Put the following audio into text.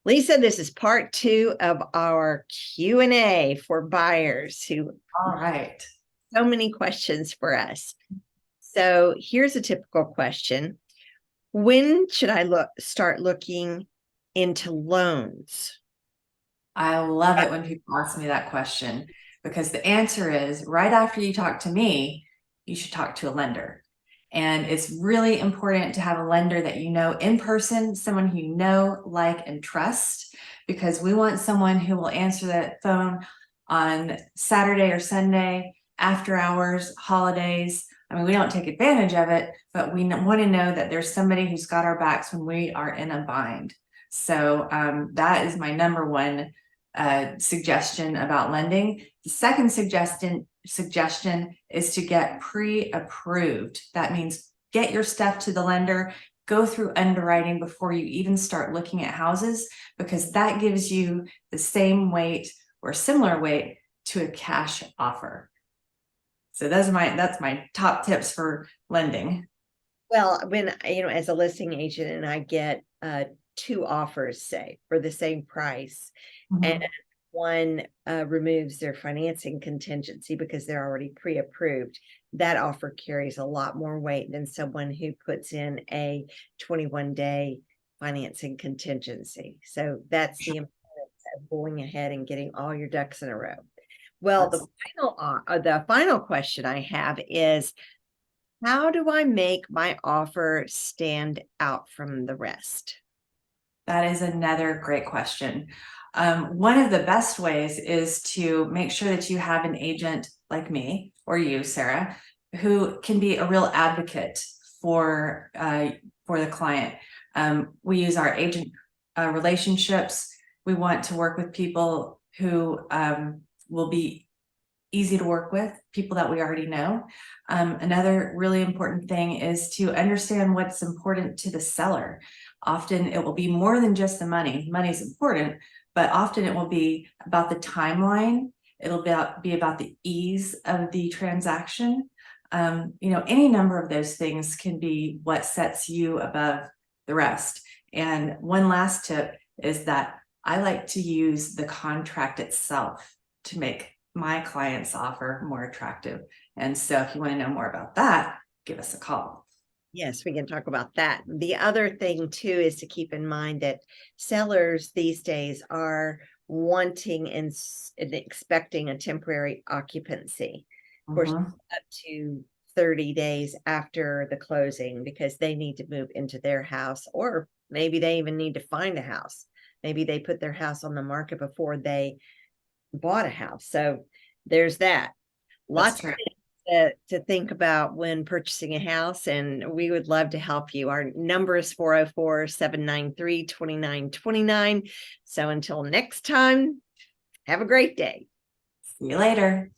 Lisa, this is part 2 of our Q&A for buyers who All right. so many questions for us. So here's a typical question. When should I start looking into loans? I love it when people ask me that question because the answer is right after you talk to me, you should talk to a lender. And it's really important to have a lender that you know in person, someone who you know, like, and trust, because we want someone who will answer that phone on Saturday or Sunday, after hours, holidays. I mean, we don't take advantage of it, but we want to know that there's somebody who's got our backs when we are in a bind. So that is my number one suggestion about lending. The second suggestion is to get pre-approved. That means get your stuff to the lender, go through underwriting before you even start looking at houses, because that gives you the same weight or similar weight to a cash offer. So that's my top tips for lending. Well, when, as a listing agent and I get 2 offers, say, for the same price, and one removes their financing contingency because they're already pre-approved, that offer carries a lot more weight than someone who puts in a 21-day financing contingency. So that's the importance of going ahead and getting all your ducks in a row. Well, the final question I have is, how do I make my offer stand out from the rest? That is another great question. One of the best ways is to make sure that you have an agent like me or you, Sarah, who can be a real advocate for the client. We use our agent relationships. We want to work with people who will be easy to work with, people that we already know. Another really important thing is to understand what's important to the seller. Often it will be more than just the money. Money is important, but often it will be about the timeline. It'll be about the ease of the transaction. Any number of those things can be what sets you above the rest. And one last tip is that I like to use the contract itself to make my client's offer more attractive. And so if you want to know more about that, give us a call. Yes, we can talk about that. The other thing too is to keep in mind that sellers these days are wanting and expecting a temporary occupancy, of course, up to 30 days after the closing, because they need to move into their house, or maybe they even need to find a house. Maybe they put their house on the market before they bought a house. So there's that. Lots of things to think about when purchasing a house, and we would love to help you. Our number is 404-793-2929. So until next time, have a great day. See you later.